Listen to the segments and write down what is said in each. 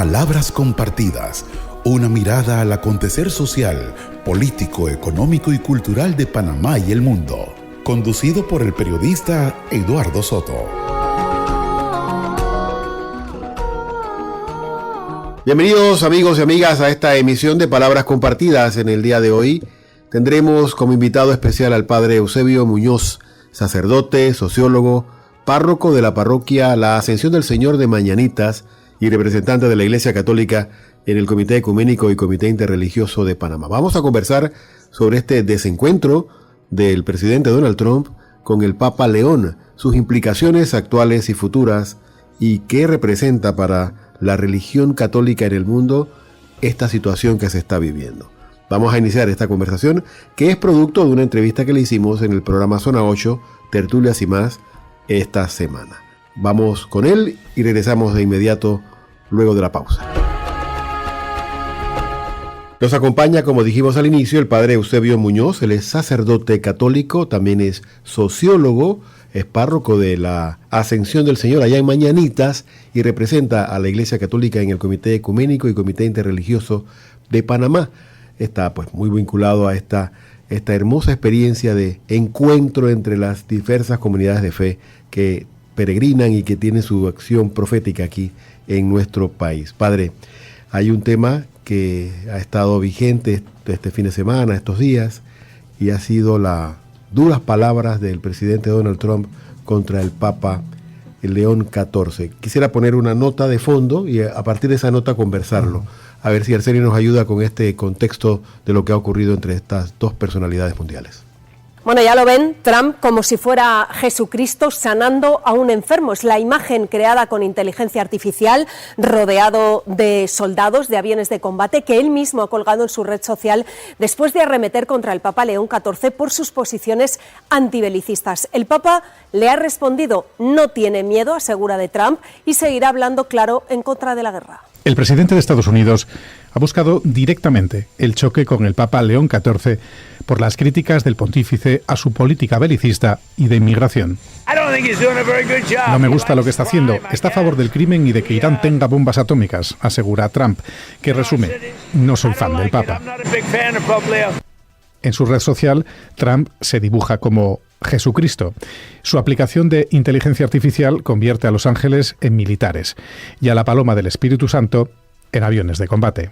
Palabras compartidas, una mirada al acontecer social, político, económico y cultural de Panamá y el mundo. Conducido por el periodista Eduardo Soto. Bienvenidos amigos y amigas a esta emisión de Palabras Compartidas. En el día de hoy tendremos como invitado especial al padre Eusebio Muñoz, sacerdote, sociólogo, párroco de la parroquia La Ascensión del Señor de Mañanitas y representante de la Iglesia Católica en el Comité Ecuménico y Comité Interreligioso de Panamá. Vamos a conversar sobre este desencuentro del presidente Donald Trump con el Papa León, sus implicaciones actuales y futuras y qué representa para la religión católica en el mundo esta situación que se está viviendo. Vamos a iniciar esta conversación que es producto de una entrevista que le hicimos en el programa Zona 8, Tertulias y más, esta semana. Vamos con él y regresamos de inmediato luego de la pausa. Nos acompaña, como dijimos al inicio, el padre Eusebio Muñoz. Él es sacerdote católico, también es sociólogo, es párroco de la Ascensión del Señor allá en Mañanitas y representa a la Iglesia Católica en el Comité Ecuménico y Comité Interreligioso de Panamá. Está pues muy vinculado a esta hermosa experiencia de encuentro entre las diversas comunidades de fe que peregrinan y que tienen su acción profética aquí en nuestro país. Padre, hay un tema que ha estado vigente este fin de semana, estos días, y ha sido las duras palabras del presidente Donald Trump contra el Papa León XIV. Quisiera poner una nota de fondo y a partir de esa nota conversarlo. A ver si Arsenio nos ayuda con este contexto de lo que ha ocurrido entre estas dos personalidades mundiales. Bueno, ya lo ven, Trump como si fuera Jesucristo sanando a un enfermo. Es la imagen creada con inteligencia artificial, rodeado de soldados, de aviones de combate, que él mismo ha colgado en su red social después de arremeter contra el Papa León XIV por sus posiciones antibelicistas. El Papa le ha respondido, no tiene miedo, asegura de Trump, y seguirá hablando claro en contra de la guerra. El presidente de Estados Unidos ha buscado directamente el choque con el Papa León XIV por las críticas del pontífice a su política belicista y de inmigración. No me gusta lo que está haciendo. Está a favor del crimen y de que Irán tenga bombas atómicas, asegura Trump, que resume, no soy fan del Papa. En su red social, Trump se dibuja como Jesucristo. Su aplicación de inteligencia artificial convierte a los ángeles en militares y a la paloma del Espíritu Santo en aviones de combate.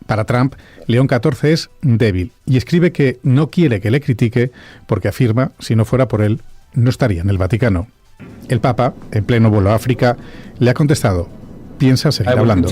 Para Trump, León XIV es débil y escribe que no quiere que le critique porque afirma, si no fuera por él, no estaría en el Vaticano. El Papa, en pleno vuelo a África, le ha contestado, piensa seguir hablando.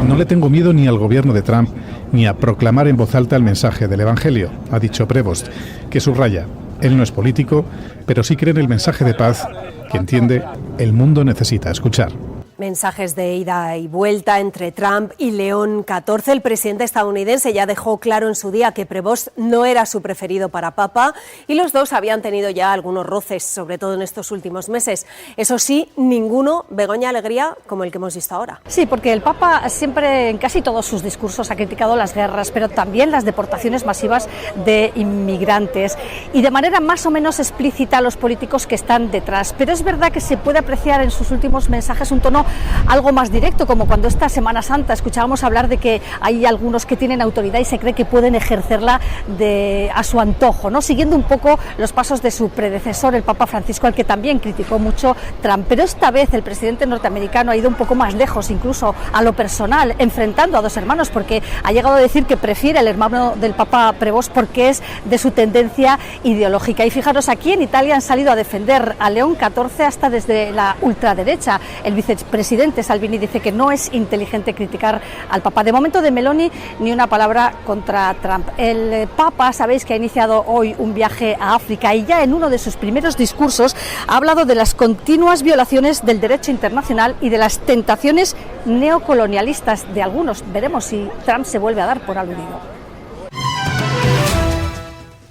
No le tengo miedo ni al gobierno de Trump ni a proclamar en voz alta el mensaje del Evangelio, ha dicho Prevost, que subraya, él no es político, pero sí cree en el mensaje de paz que entiende el mundo necesita escuchar. Mensajes de ida y vuelta entre Trump y León XIV. El presidente estadounidense ya dejó claro en su día que Prevost no era su preferido para Papa y los dos habían tenido ya algunos roces, sobre todo en estos últimos meses. Eso sí, ninguno, Begoña Alegría, como el que hemos visto ahora. Sí, porque el Papa siempre, en casi todos sus discursos, ha criticado las guerras, pero también las deportaciones masivas de inmigrantes y de manera más o menos explícita a los políticos que están detrás. Pero es verdad que se puede apreciar en sus últimos mensajes un tono algo más directo, como cuando esta Semana Santa escuchábamos hablar de que hay algunos que tienen autoridad y se cree que pueden ejercerla a su antojo, ¿no? Siguiendo un poco los pasos de su predecesor, el Papa Francisco, al que también criticó mucho Trump. Pero esta vez el presidente norteamericano ha ido un poco más lejos, incluso a lo personal, enfrentando a dos hermanos, porque ha llegado a decir que prefiere el hermano del Papa Prevost porque es de su tendencia ideológica. Y fijaros, aquí en Italia han salido a defender a León XIV hasta desde la ultraderecha. El vicepresidente Salvini dice que no es inteligente criticar al Papa. De momento, de Meloni ni una palabra contra Trump. El Papa, sabéis que ha iniciado hoy un viaje a África y ya en uno de sus primeros discursos ha hablado de las continuas violaciones del derecho internacional y de las tentaciones neocolonialistas de algunos. Veremos si Trump se vuelve a dar por aludido.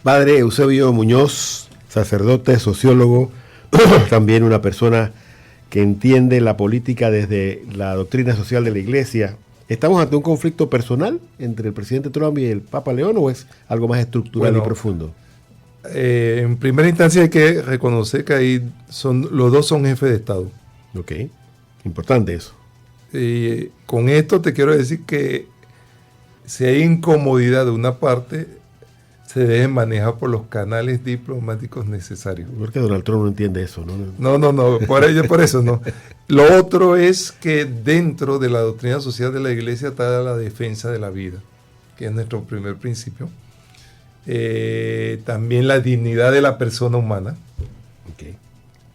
Padre Eusebio Muñoz, sacerdote, sociólogo, también una persona que entiende la política desde la doctrina social de la Iglesia. ¿Estamos ante un conflicto personal entre el presidente Trump y el Papa León o es algo más estructural y profundo? En primera instancia hay que reconocer que ahí los dos son jefes de Estado. Ok. Importante eso. Y con esto te quiero decir que si hay incomodidad de una parte, se debe manejar por los canales diplomáticos necesarios. Porque Donald Trump no entiende eso, ¿no? No, por eso no. Lo otro es que dentro de la doctrina social de la Iglesia está la defensa de la vida, que es nuestro primer principio. También la dignidad de la persona humana. Okay.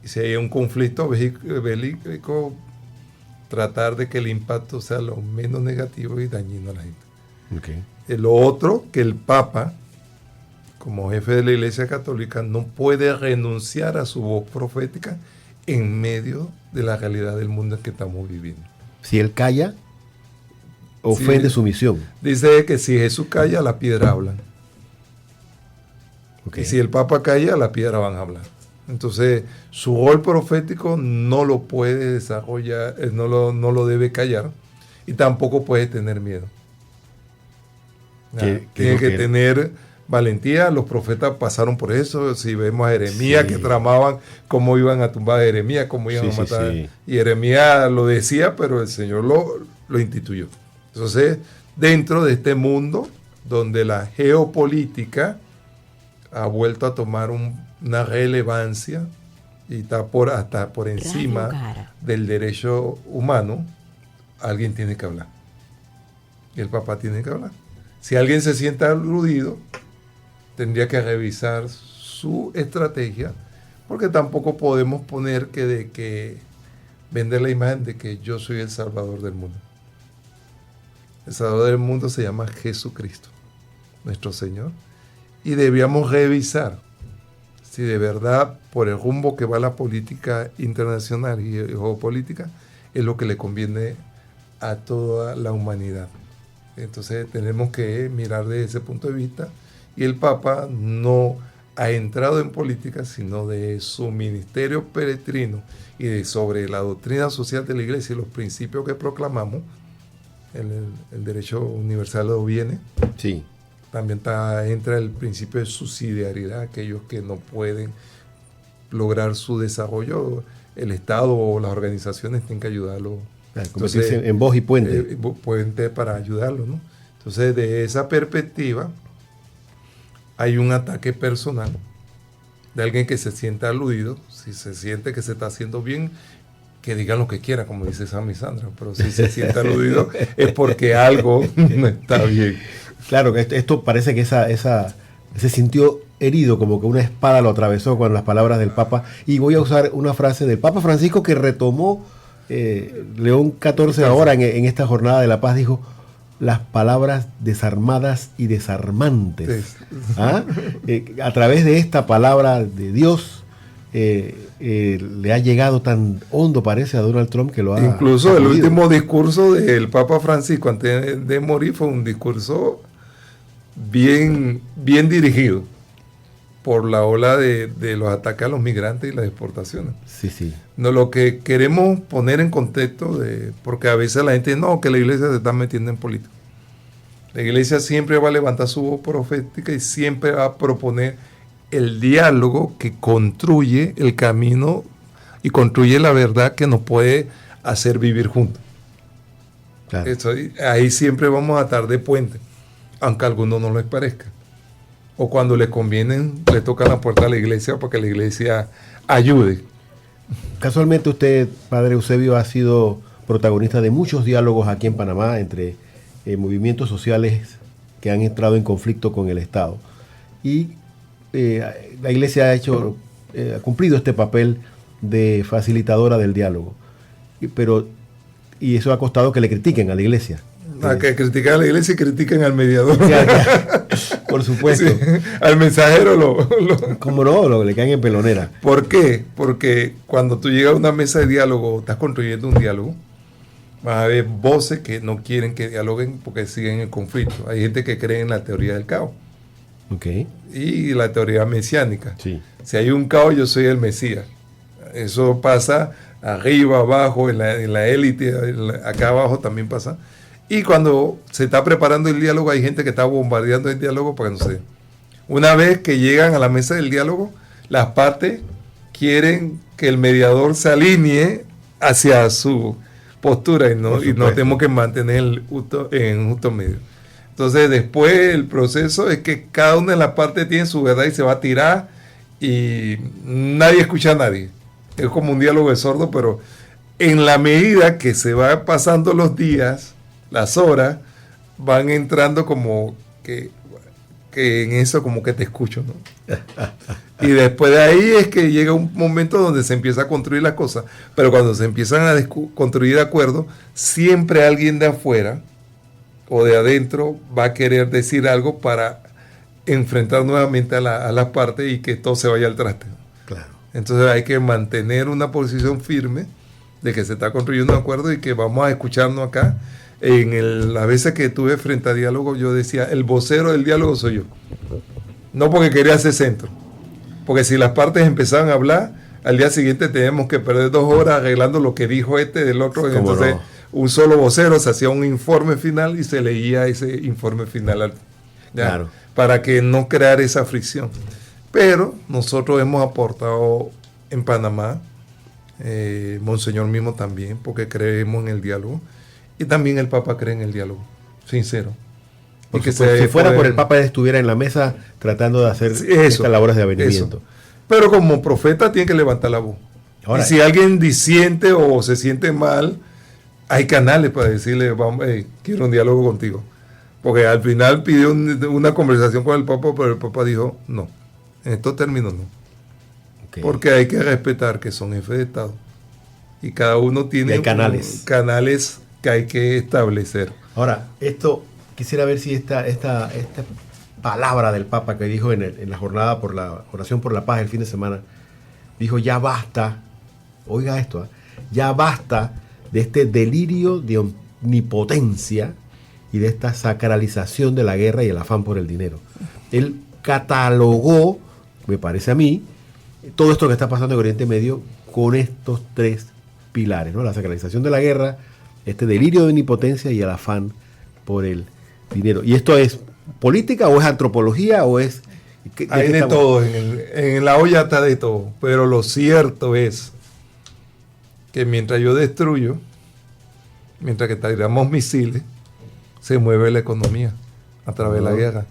Y si hay un conflicto bélico, tratar de que el impacto sea lo menos negativo y dañino a la gente. Okay. Lo otro, que el Papa, como jefe de la Iglesia Católica, no puede renunciar a su voz profética en medio de la realidad del mundo en que estamos viviendo. Si él calla, ofende su misión. Dice que si Jesús calla, la piedra habla. Okay. Y si el Papa calla, la piedra van a hablar. Entonces, su rol profético no lo puede desarrollar, no lo debe callar, y tampoco puede tener miedo. Tiene que tener valentía. Los profetas pasaron por eso. Si vemos a Jeremías, que tramaban cómo iban a tumbar a Jeremías, cómo iban a matar. Sí. Y Jeremías lo decía, pero el Señor lo instituyó. Entonces, dentro de este mundo donde la geopolítica ha vuelto a tomar una relevancia y está hasta por encima del derecho humano, alguien tiene que hablar. Y el Papa tiene que hablar. Si alguien se siente aludido, tendría que revisar su estrategia, porque tampoco podemos poner que vender la imagen de que yo soy el Salvador del mundo. El Salvador del mundo se llama Jesucristo, nuestro Señor, y debíamos revisar si de verdad por el rumbo que va la política internacional y geopolítica es lo que le conviene a toda la humanidad. Entonces tenemos que mirar desde ese punto de vista, y el Papa no ha entrado en política, sino de su ministerio peregrino y sobre la doctrina social de la Iglesia y los principios que proclamamos. El derecho universal lo viene. Sí. También entra el principio de subsidiariedad, aquellos que no pueden lograr su desarrollo, el Estado o las organizaciones tienen que ayudarlo. Entonces, en voz y puente. Puente para ayudarlo, ¿no? Entonces, de esa perspectiva, hay un ataque personal de alguien que se sienta aludido. Si se siente que se está haciendo bien, que digan lo que quiera, como dice Sammy Sandra, pero si se siente aludido es porque algo no está bien. Claro, que esto parece que se sintió herido, como que una espada lo atravesó con las palabras del Papa. Y voy a usar una frase del Papa Francisco que retomó León XIV ahora en esta jornada de la paz. Dijo: las palabras desarmadas y desarmantes. ¿Ah? A través de esta palabra de Dios le ha llegado tan hondo, parece, a Donald Trump, que lo ha... Incluso sacudido. El último discurso del Papa Francisco antes de morir fue un discurso bien dirigido por la ola de los ataques a los migrantes y las exportaciones. Sí, sí. No, lo que queremos poner en contexto, porque a veces la gente dice, no, que la iglesia se está metiendo en política. La iglesia siempre va a levantar su voz profética y siempre va a proponer el diálogo que construye el camino y construye la verdad que nos puede hacer vivir juntos. Claro. Ahí siempre vamos a estar de puente, aunque a algunos no les parezca. O cuando le conviene, le tocan la puerta a la iglesia para que la iglesia ayude. Casualmente usted, Padre Eusebio, ha sido protagonista de muchos diálogos aquí en Panamá entre movimientos sociales que han entrado en conflicto con el Estado. Y la iglesia ha cumplido este papel de facilitadora del diálogo. Y eso ha costado que le critiquen a la iglesia. Que critican a la iglesia y critican al mediador. Por supuesto. Sí, al mensajero ¿Cómo no? Le caen en pelonera. ¿Por qué? Porque cuando tú llegas a una mesa de diálogo, estás construyendo un diálogo, vas a ver voces que no quieren que dialoguen porque siguen en conflicto. Hay gente que cree en la teoría del caos. Okay. Y la teoría mesiánica. Sí. Si hay un caos, yo soy el Mesías. Eso pasa arriba, abajo, en la élite, acá abajo también pasa. Y cuando se está preparando el diálogo, hay gente que está bombardeando el diálogo para que no se dé. Una vez que llegan a la mesa del diálogo, las partes quieren que el mediador se alinee hacia su postura y no tenemos que mantener en justo medio. Entonces después el proceso es que cada una de las partes tiene su verdad y se va a tirar y nadie escucha a nadie. Es como un diálogo de sordo, pero en la medida que se va pasando los días, las horas, van entrando como que en eso como que te escucho, ¿no? Y después de ahí es que llega un momento donde se empieza a construir las cosas. Pero cuando se empiezan a construir acuerdos, siempre alguien de afuera o de adentro va a querer decir algo para enfrentar nuevamente a las partes y que todo se vaya al traste. Claro. Entonces hay que mantener una posición firme de que se está construyendo un acuerdo y que vamos a escucharnos acá. Las veces que estuve frente a diálogo, yo decía, el vocero del diálogo soy yo. No porque quería hacer centro. Porque si las partes empezaban a hablar, al día siguiente teníamos que perder 2 horas arreglando lo que dijo del otro. Entonces, un solo vocero se hacía un informe final y se leía ese informe final. Claro. Para que no crear esa fricción. Pero nosotros hemos aportado en Panamá, Monseñor mismo también, porque creemos en el diálogo. Y también el Papa cree en el diálogo, sincero. Porque si fuera por el Papa, él estuviera en la mesa tratando de hacer estas labores de avenimiento. Pero como profeta tiene que levantar la voz. Ahora, y si alguien disiente o se siente mal, hay canales para decirle, vamos, quiero un diálogo contigo. Porque al final pidió una conversación con el Papa, pero el Papa dijo, no, en estos términos no. Okay. Porque hay que respetar que son jefes de Estado. Y cada uno tiene canales que hay que establecer. Ahora, quisiera ver si esta palabra del Papa que dijo en la jornada por la oración por la paz el fin de semana, dijo, ya basta, oiga esto, ya basta de este delirio de omnipotencia y de esta sacralización de la guerra y el afán por el dinero. Él catalogó, me parece a mí, todo esto que está pasando en Oriente Medio con estos 3 pilares, ¿no? La sacralización de la guerra, este delirio de omnipotencia y el afán por el dinero. ¿Y esto es política o es antropología o es...? Hay de todo, en la olla está de todo, pero lo cierto es que mientras yo destruyo, mientras que tiramos misiles, se mueve la economía a través de la guerra.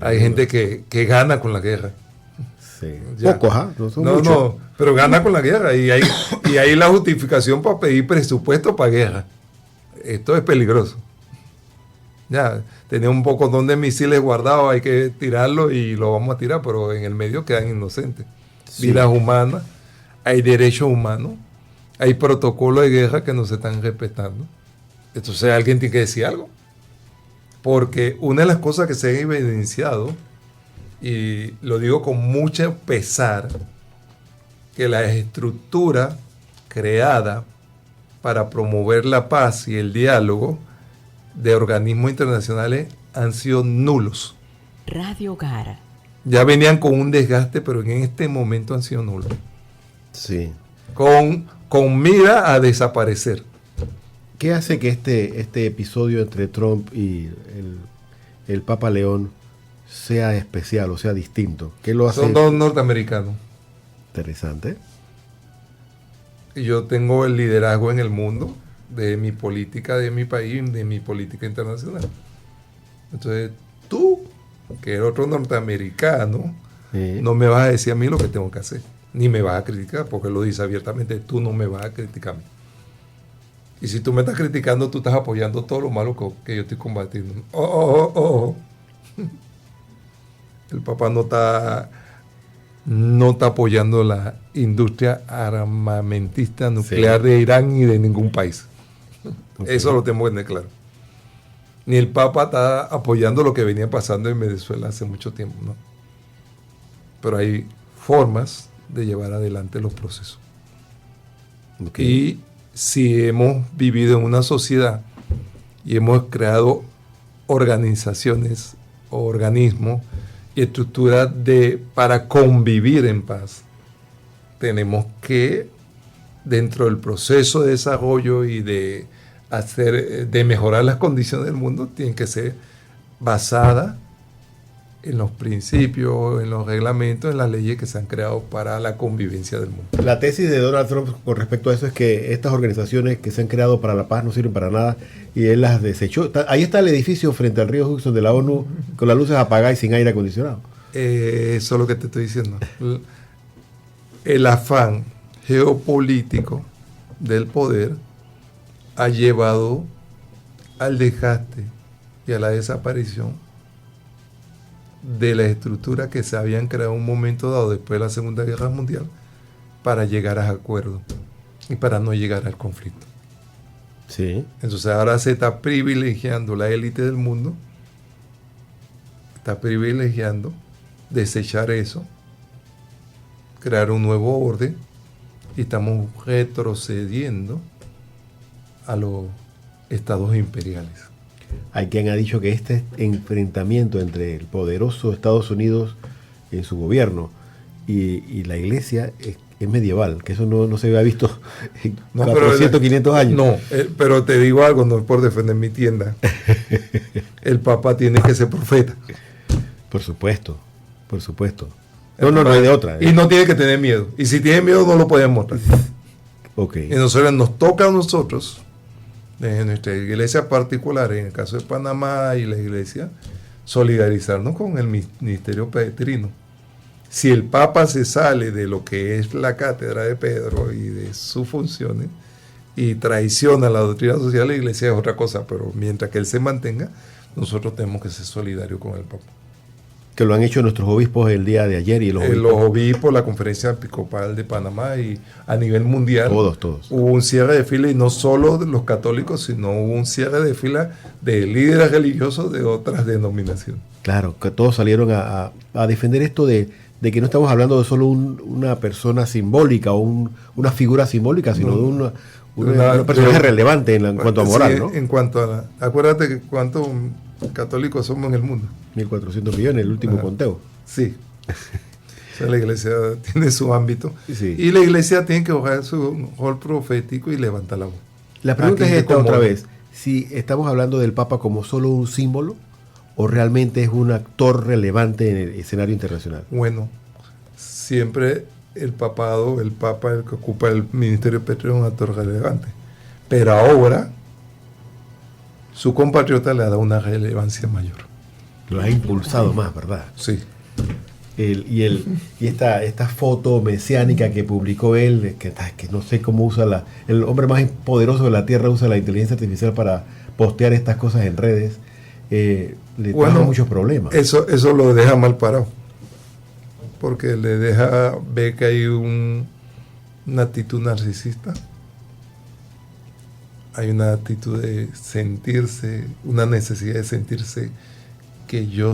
Hay gente que gana con la guerra. Sí. Pocos, ¿ah? No, pero gana con la guerra y hay la justificación para pedir presupuesto para guerra. Esto es peligroso. Ya, tenía un pocotón de misiles guardados, hay que tirarlos y lo vamos a tirar, pero en el medio quedan inocentes. Sí. Vidas humanas, hay derechos humanos, hay protocolos de guerra que no se están respetando. Entonces alguien tiene que decir algo. Porque una de las cosas que se ha evidenciado, y lo digo con mucho pesar, que la estructura creada para promover la paz y el diálogo de organismos internacionales han sido nulos. Radio Hogar. Ya venían con un desgaste, pero en este momento han sido nulos. Sí. Con mira a desaparecer. ¿Qué hace que este episodio entre Trump y el Papa León sea especial o sea distinto? ¿Qué lo hace? Son 2 norteamericanos. Interesante. Y yo tengo el liderazgo en el mundo de mi política, de mi país, de mi política internacional. Entonces, tú, que eres otro norteamericano, no me vas a decir a mí lo que tengo que hacer, ni me vas a criticar, porque lo dice abiertamente, tú no me vas a criticar a mí. Y si tú me estás criticando, tú estás apoyando todo lo malo que yo estoy combatiendo. El Papa no está apoyando la industria armamentista nuclear de Irán ni de ningún país. Okay. Eso lo tengo que tener claro. Ni el Papa está apoyando lo que venía pasando en Venezuela hace mucho tiempo, ¿no? Pero hay formas de llevar adelante los procesos. Okay. Y si hemos vivido en una sociedad y hemos creado organizaciones o organismos y estructuras para convivir en paz, tenemos que, dentro del proceso de desarrollo y de mejorar las condiciones del mundo, tienen que ser basadas en los principios, en los reglamentos, en las leyes que se han creado para la convivencia del mundo. La tesis de Donald Trump con respecto a eso es que estas organizaciones que se han creado para la paz no sirven para nada y él las desechó. Ahí está el edificio frente al río Hudson de la ONU con las luces apagadas y sin aire acondicionado. Eso es lo que te estoy diciendo. El afán geopolítico del poder ha llevado al desgaste y a la desaparición de la estructura que se habían creado en un momento dado después de la Segunda Guerra Mundial para llegar a acuerdos y para no llegar al conflicto. Sí. Entonces ahora se está privilegiando la élite del mundo, está privilegiando desechar eso, crear un nuevo orden y estamos retrocediendo a los estados imperiales. Hay quien ha dicho que este enfrentamiento entre el poderoso Estados Unidos en su gobierno y la iglesia es medieval, que eso no se había visto en 400, 500 años. No, pero te digo algo, no es por defender mi tienda. El Papa tiene que ser profeta. Por supuesto, por supuesto. No hay de otra. Y no tiene que tener miedo. Y si tiene miedo no lo pueden mostrar. Okay. Y nos toca a nosotros, en nuestra iglesia particular, en el caso de Panamá y la iglesia, solidarizarnos con el ministerio petrino. Si el Papa se sale de lo que es la cátedra de Pedro y de sus funciones y traiciona la doctrina social, la iglesia es otra cosa, pero mientras que él se mantenga, nosotros tenemos que ser solidarios con el Papa. Que lo han hecho nuestros obispos el día de ayer y los obispos, la Conferencia Episcopal de Panamá y a nivel mundial. Todos. Hubo un cierre de fila y no solo de los católicos, sino hubo un cierre de fila de líderes religiosos de otras denominaciones. Claro, que todos salieron a defender esto de que no estamos hablando de solo una persona simbólica o una figura simbólica, sino de una persona relevante en cuanto a moral, ¿no? En cuanto a acuérdate que cuántos católicos somos en el mundo. 1.400 millones, el último conteo. Sí. O sea, la iglesia tiene su ámbito. Sí. Y la iglesia tiene que jugar su rol profético y levantar la voz. La pregunta es esta otra vez. Si estamos hablando del Papa como solo un símbolo o realmente es un actor relevante en el escenario internacional. Bueno, siempre el Papa, el que ocupa el ministerio petrolero, es un actor relevante. Pero ahora su compatriota le ha dado una relevancia mayor. Lo ha impulsado más, ¿verdad? Sí. Y esta foto mesiánica que publicó él, que no sé cómo usa el hombre más poderoso de la Tierra usa la inteligencia artificial para postear estas cosas en redes, le trajo muchos problemas. Eso lo deja mal parado, porque le deja ver que hay una actitud narcisista, hay una actitud de sentirse, una necesidad de sentirse que yo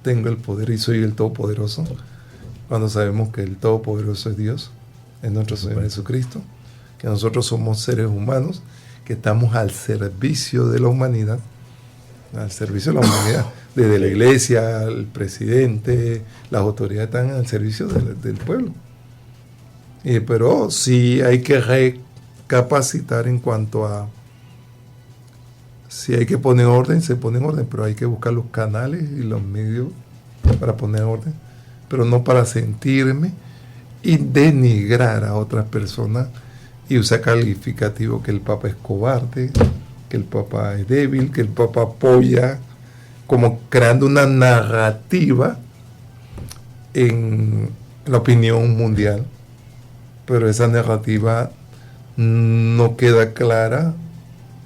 tengo el poder y soy el Todopoderoso, cuando sabemos que el Todopoderoso es Dios, es nuestro Señor Jesucristo, que nosotros somos seres humanos, que estamos al servicio de la humanidad, desde la iglesia, el presidente, las autoridades están al servicio del pueblo. Pero sí hay que recapacitar en cuanto a si hay que poner orden, se pone en orden, pero hay que buscar los canales y los medios para poner orden, pero no para sentirme y denigrar a otras personas y usar calificativo que el Papa es cobarde, que el Papa es débil, que el Papa apoya, como creando una narrativa en la opinión mundial, pero esa narrativa no queda clara.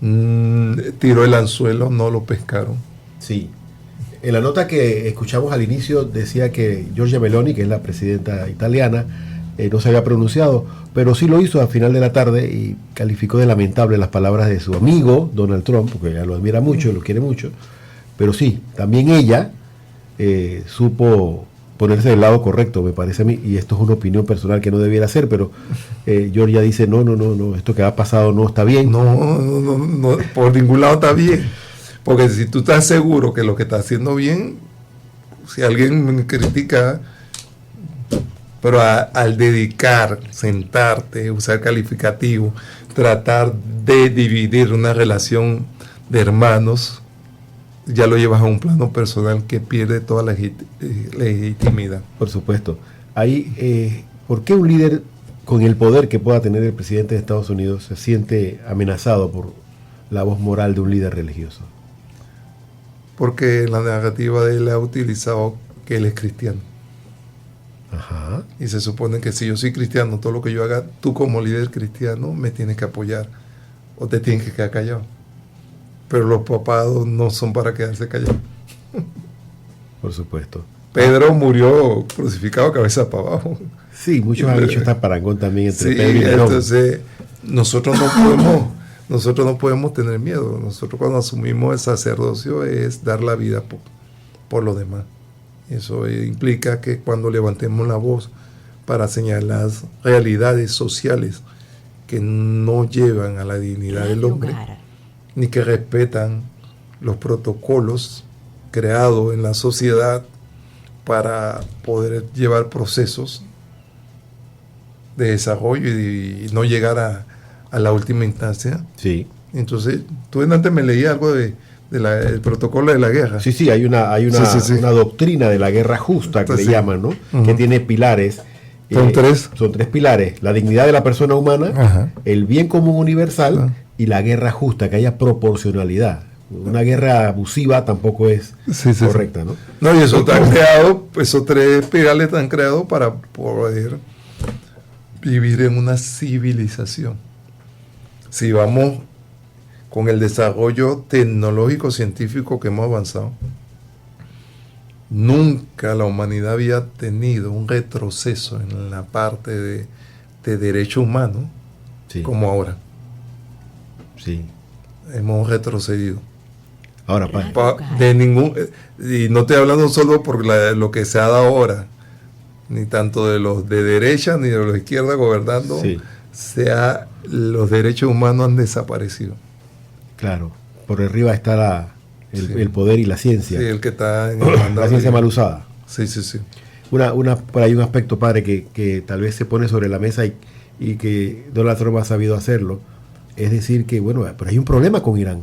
Tiró el anzuelo, no lo pescaron. Sí. En la nota que escuchamos al inicio decía que Giorgia Meloni, que es la presidenta italiana, no se había pronunciado, pero sí lo hizo al final de la tarde y calificó de lamentable las palabras de su amigo Donald Trump, porque ella lo admira mucho, lo quiere mucho, pero sí, también ella supo ponerse del lado correcto, me parece a mí, y esto es una opinión personal que no debiera ser, pero Giorgia dice, no, esto que ha pasado no está bien. No, por ningún lado está bien, porque si tú estás seguro que lo que está haciendo bien, si alguien me critica, pero al dedicar, sentarte, usar calificativo, tratar de dividir una relación de hermanos, ya lo llevas a un plano personal que pierde toda la legitimidad. Por supuesto. Ahí, ¿por qué un líder con el poder que pueda tener el presidente de Estados Unidos se siente amenazado por la voz moral de un líder religioso? Porque la narrativa de él ha utilizado que él es cristiano. Ajá. Y se supone que si yo soy cristiano, todo lo que yo haga, tú como líder cristiano me tienes que apoyar o te tienes que quedar callado. Pero los papados no son para quedarse callados. Por supuesto. Pedro murió crucificado cabeza para abajo. Sí, muchos han hecho esta parangón también entre Sí, Pedro y Nerón. entonces nosotros no podemos tener miedo. Nosotros cuando asumimos el sacerdocio es dar la vida por los demás. Eso implica que cuando levantemos la voz para señalar realidades sociales que no llevan a la dignidad del hombre, ni que respetan los protocolos creados en la sociedad para poder llevar procesos de desarrollo y no llegar a la última instancia. Sí. Entonces, tú antes me leí algo del protocolo de la guerra. Sí, hay una doctrina de la guerra justa que le llaman, ¿no? Uh-huh. Que tiene pilares. Son tres. Son tres pilares: la dignidad de la persona humana, Ajá. el bien común universal Ajá. y la guerra justa, que haya proporcionalidad. Una guerra abusiva tampoco es correcta, ¿no? No, y eso está creado, esos tres pilares están creados para poder vivir en una civilización. Si vamos con el desarrollo tecnológico científico que hemos avanzado, nunca la humanidad había tenido un retroceso en la parte de derechos humanos como ahora. Sí. Hemos retrocedido. Ahora, y no estoy hablando solo por lo que se ha dado ahora, ni tanto de los de derecha ni de los de izquierda gobernando, los derechos humanos han desaparecido. Claro, por arriba está el poder y la ciencia. Sí, el que está en el mandato. La ciencia mal usada. Sí. Por ahí un aspecto, padre, que tal vez se pone sobre la mesa y que Donald Trump ha sabido hacerlo, es decir que, bueno, pero hay un problema con Irán.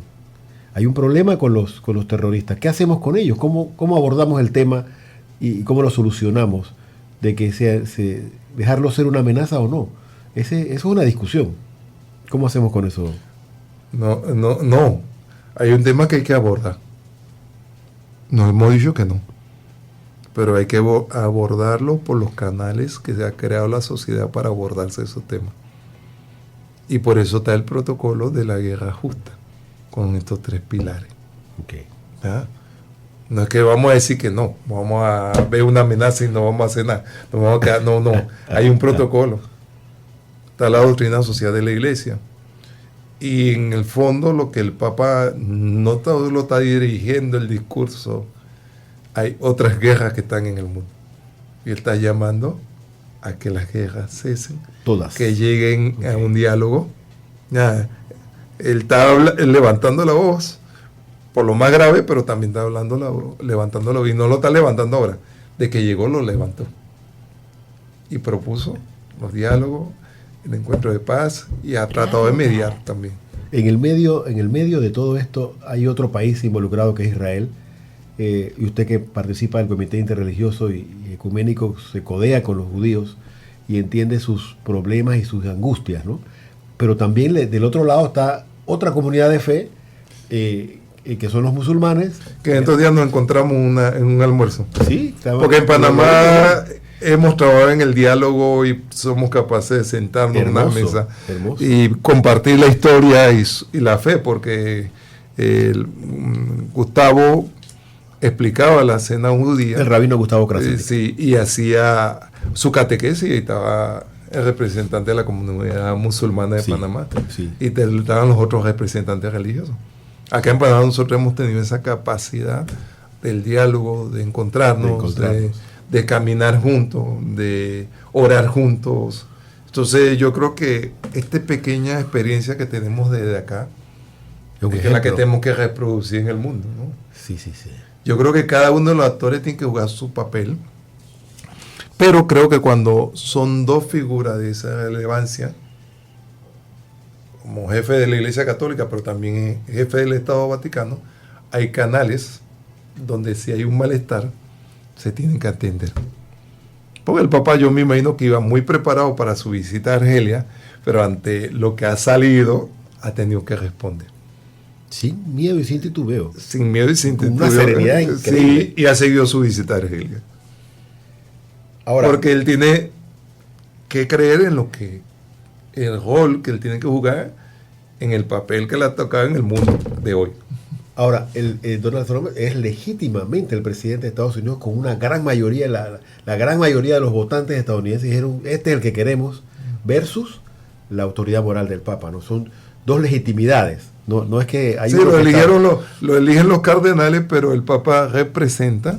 Hay un problema con los terroristas. ¿Qué hacemos con ellos? ¿Cómo abordamos el tema y cómo lo solucionamos? De que dejarlo ser una amenaza o no. Eso es una discusión. ¿Cómo hacemos con eso? No. Hay un tema que hay que abordar. No hemos dicho que no. Pero hay que abordarlo por los canales que se ha creado la sociedad para abordarse esos temas. Y por eso está el protocolo de la guerra justa, con estos tres pilares. Okay. ¿Ah? No es que vamos a decir que no, vamos a ver una amenaza y no vamos a hacer nada. Nos vamos a quedar, no. Hay un protocolo. Está la doctrina social de la iglesia. Y en el fondo lo que el Papa no lo está dirigiendo el discurso, hay otras guerras que están en el mundo. Y él está llamando a que las guerras cesen. Todas. Que lleguen a un diálogo. Él está levantando la voz por lo más grave, pero también está levantando la voz. Y no lo está levantando ahora. De que llegó, lo levantó. Y propuso los diálogos, el encuentro de paz, y ha tratado de mediar también. En el medio de todo esto hay otro país involucrado que es Israel. Y usted que participa del Comité Interreligioso y Ecuménico se codea con los judíos y entiende sus problemas y sus angustias, ¿no? Pero también del otro lado está otra comunidad de fe, que son los musulmanes. Que en estos días nos encontramos en un almuerzo. Sí. Porque en Panamá hemos trabajado en el diálogo y somos capaces de sentarnos en una mesa y compartir la historia y la fe, porque Gustavo explicaba la cena judía. El rabino Gustavo Krasik. Sí, y hacía su catequesis y estaba el representante de la comunidad musulmana de Panamá. Sí. Y estaban los otros representantes religiosos. Acá en Panamá nosotros hemos tenido esa capacidad del diálogo, de encontrarnos. De caminar juntos, de orar juntos. Entonces yo creo que esta pequeña experiencia que tenemos desde acá es la que tenemos que reproducir en el mundo, ¿no? Sí. Yo creo que cada uno de los actores tiene que jugar su papel, pero creo que cuando son dos figuras de esa relevancia, como jefe de la Iglesia Católica, pero también jefe del Estado Vaticano, hay canales donde si hay un malestar, se tienen que atender. Porque el Papa, yo me imagino que iba muy preparado para su visita a Argelia, pero ante lo que ha salido, ha tenido que responder. Sin miedo y sin titubeo. Sin miedo y sin titubeo. Una serenidad increíble. Sí, y ha seguido su visita a Argelia. Ahora, porque él tiene que creer en lo que, el rol que él tiene que jugar en el papel que le ha tocado en el mundo de hoy. Ahora, Donald Trump es legítimamente el presidente de Estados Unidos con una gran mayoría, la gran mayoría de los votantes estadounidenses dijeron, este es el que queremos, versus la autoridad moral del Papa, ¿no? Son dos legitimidades, no es que hay sí, lo eligen los cardenales, pero el Papa representa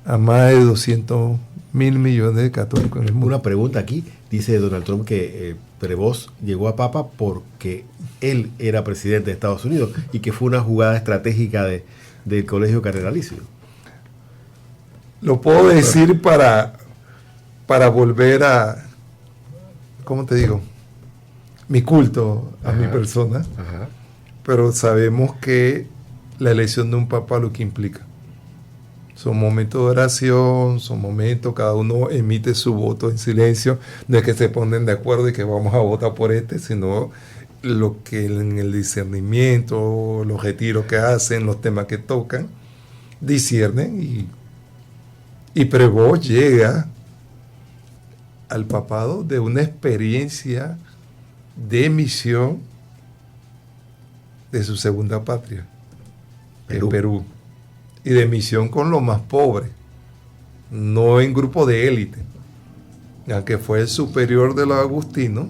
a más de 200 mil millones de católicos en el mundo. Una pregunta aquí, dice Donald Trump que Prevost llegó a Papa porque él era presidente de Estados Unidos y que fue una jugada estratégica del colegio cardenalicio. Lo puedo decir para volver a, ¿cómo te digo? Mi culto a mi persona. Ajá. Pero sabemos que la elección de un papa lo que implica. Son momentos de oración, son momentos, cada uno emite su voto en silencio, no es que se ponen de acuerdo y que vamos a votar por sino lo que en el discernimiento, los retiros que hacen, los temas que tocan, disciernen y Prevost llega al papado de una experiencia de misión de su segunda patria, en Perú, y de misión con los más pobres, no en grupo de élite. Aunque fue el superior de los agustinos,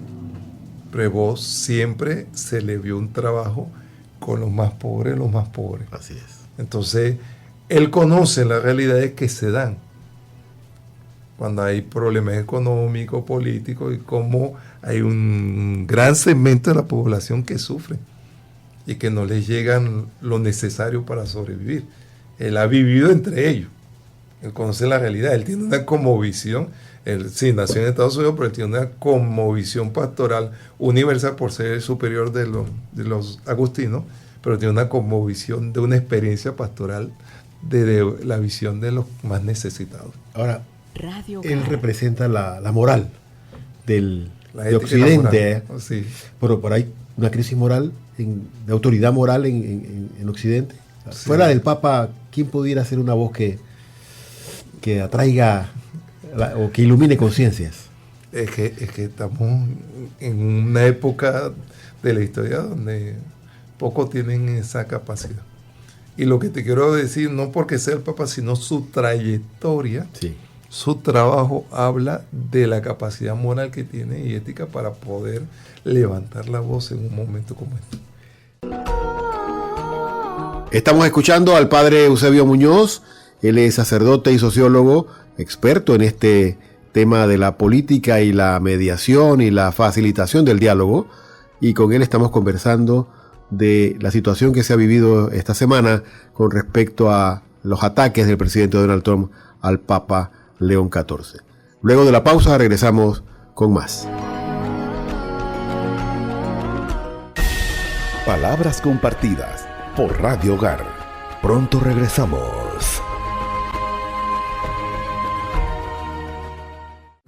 Prevost siempre se le vio un trabajo con los más pobres. Así es. Entonces, él conoce las realidades que se dan cuando hay problemas económicos, políticos, y cómo hay un gran segmento de la población que sufre y que no les llegan lo necesario para sobrevivir. Él ha vivido entre ellos, él conoce la realidad, él tiene una cosmovisión, él sí nació en Estados Unidos, pero él tiene una cosmovisión pastoral universal por ser el superior de los agustinos, pero tiene una cosmovisión de una experiencia pastoral de la visión de los más necesitados. Ahora, él representa la moral de Occidente. Sí. Pero por ahí una crisis moral, de autoridad moral en Occidente. Sí. Fuera del Papa, ¿quién pudiera ser una voz que atraiga o que ilumine conciencias? Es que estamos en una época de la historia donde pocos tienen esa capacidad. Y lo que te quiero decir, no porque sea el Papa, sino su trayectoria, sí. Su trabajo habla de la capacidad moral que tiene y ética para poder levantar la voz en un momento como este. Estamos escuchando al padre Eusebio Muñoz. Él es sacerdote y sociólogo, experto en este tema de la política y la mediación y la facilitación del diálogo. Y con él estamos conversando de la situación que se ha vivido esta semana con respecto a los ataques del presidente Donald Trump al Papa León XIV. Luego de la pausa regresamos con más. Palabras compartidas por Radio Hogar. Pronto regresamos.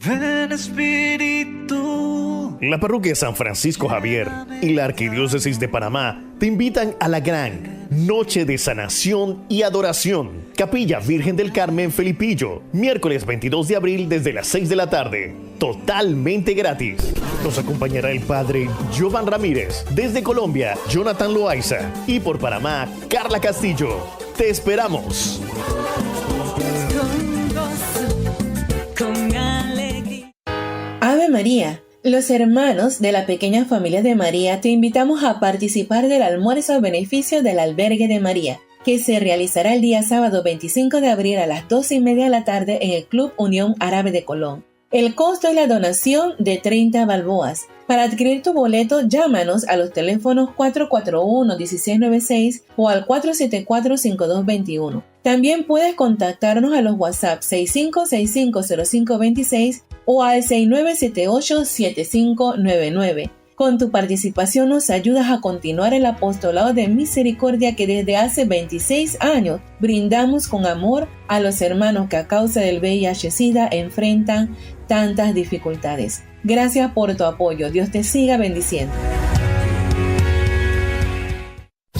Ven Espíritu. La parroquia San Francisco Javier y la Arquidiócesis de Panamá te invitan a la gran Noche de Sanación y Adoración. Capilla Virgen del Carmen Felipillo, miércoles 22 de abril desde las 6 de la tarde. Totalmente gratis. Nos acompañará el padre Jovan Ramírez. Desde Colombia, Jonathan Loaiza. Y por Panamá, Carla Castillo. Te esperamos. Ave María. Los hermanos de la pequeña familia de María te invitamos a participar del almuerzo a beneficio del Albergue de María, que se realizará el día sábado 25 de abril a las 12:30 de la tarde en el Club Unión Árabe de Colón. El costo es la donación de 30 balboas. Para adquirir tu boleto, llámanos a los teléfonos 441-1696 o al 474-5221. También puedes contactarnos a los WhatsApp 65650526 o al 6978-7599. Con tu participación nos ayudas a continuar el apostolado de misericordia que desde hace 26 años brindamos con amor a los hermanos que a causa del VIH-Sida enfrentan tantas dificultades. Gracias por tu apoyo. Dios te siga bendiciendo.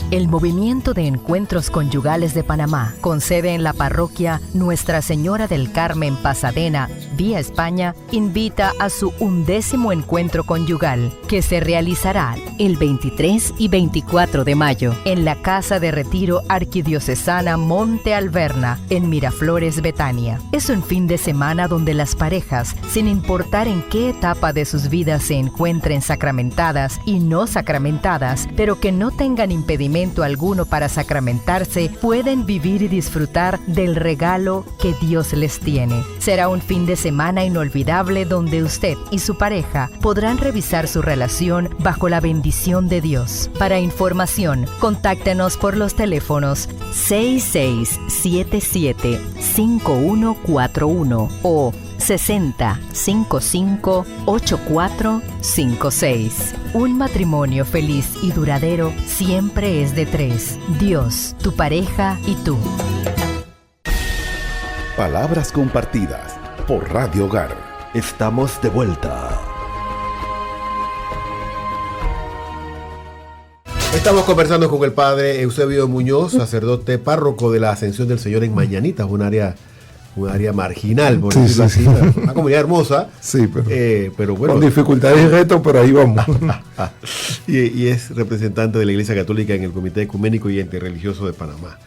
El Movimiento de Encuentros Conyugales de Panamá, con sede en la parroquia Nuestra Señora del Carmen, Pasadena, vía España, invita a su 11º encuentro conyugal, que se realizará el 23 y 24 de mayo en la Casa de Retiro Arquidiocesana Monte Alverna, en Miraflores, Betania. Es un fin de semana donde las parejas, sin importar en qué etapa de sus vidas se encuentren sacramentadas y no sacramentadas, pero que no tengan impedimento alguno para sacramentarse, pueden vivir y disfrutar del regalo que Dios les tiene. Será un fin de semana inolvidable donde usted y su pareja podrán revisar su relación bajo la bendición de Dios. Para información, contáctenos por los teléfonos 6677-5141 o 6055-8456. Un matrimonio feliz y duradero siempre es de 3. Dios, tu pareja y tú. Palabras compartidas por Radio Hogar. Estamos de vuelta. Estamos conversando con el padre Eusebio Muñoz, sacerdote párroco de la Ascensión del Señor en Mañanitas, un área marginal, por decirlo así, una comunidad hermosa, sí, pero bueno, con dificultades y retos, pero ahí vamos. y es representante de la Iglesia Católica en el Comité Ecuménico y Interreligioso de Panamá.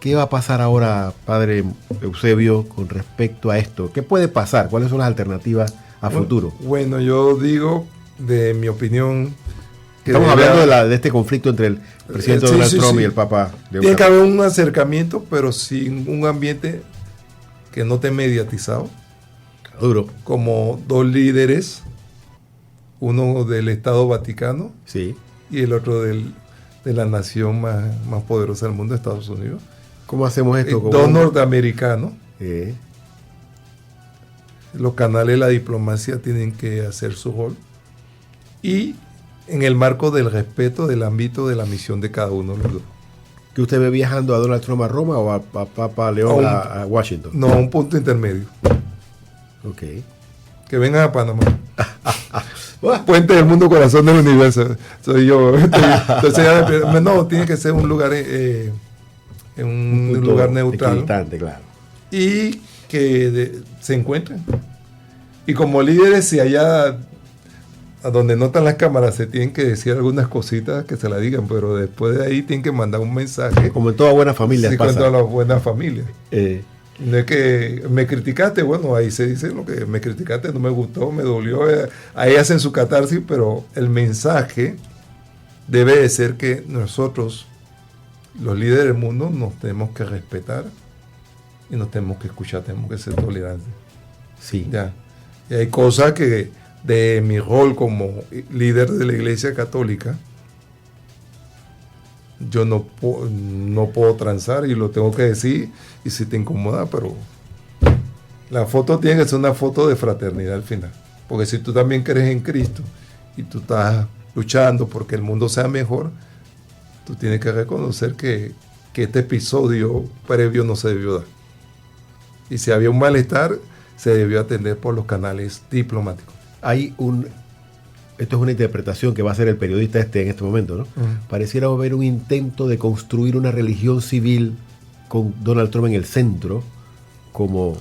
¿Qué va a pasar ahora, padre Eusebio, con respecto a esto? ¿Qué puede pasar? ¿Cuáles son las alternativas a futuro? Bueno, yo digo, de mi opinión, que estamos hablando de este conflicto entre el presidente Donald Trump y el Papa de Tiene que haber un acercamiento, pero sin un ambiente que no esté mediatizado. Duro. Como dos líderes, uno del Estado Vaticano, sí, y el otro de la nación más poderosa del mundo, Estados Unidos. ¿Cómo hacemos esto? Dos norteamericanos. Los canales de la diplomacia tienen que hacer su rol. Y en el marco del respeto del ámbito de la misión de cada uno de los dos. ¿Que usted ve viajando a Donald Trump a Roma o a Papa León a Washington? No, a un punto intermedio. Ok. Que vengan a Panamá. Puente del mundo, corazón del universo. Soy yo. Entonces, no, tiene que ser un lugar en un lugar neutral. Claro. Y que se encuentren. Y como líderes, si allá a donde no están las cámaras se tienen que decir algunas cositas, que se la digan, pero después de ahí tienen que mandar un mensaje. Como en toda buena familia. Sí, como en todas las buenas familias. No es que me criticaste, bueno, ahí se dice lo que me criticaste, no me gustó, me dolió. Ahí hacen su catarsis, pero el mensaje debe de ser que nosotros, los líderes del mundo, nos tenemos que respetar y nos tenemos que escuchar, tenemos que ser tolerantes. Sí. Ya. Y hay cosas que de mi rol como líder de la Iglesia Católica, yo no puedo transar y lo tengo que decir, y si te incomoda, pero la foto tiene que ser una foto de fraternidad al final, porque si tú también crees en Cristo y tú estás luchando porque el mundo sea mejor, tú tienes que reconocer que este episodio previo no se debió dar, y si había un malestar se debió atender por los canales diplomáticos. Esto es una interpretación que va a hacer el periodista en este momento, ¿no? Pareciera haber un intento de construir una religión civil con Donald Trump en el centro como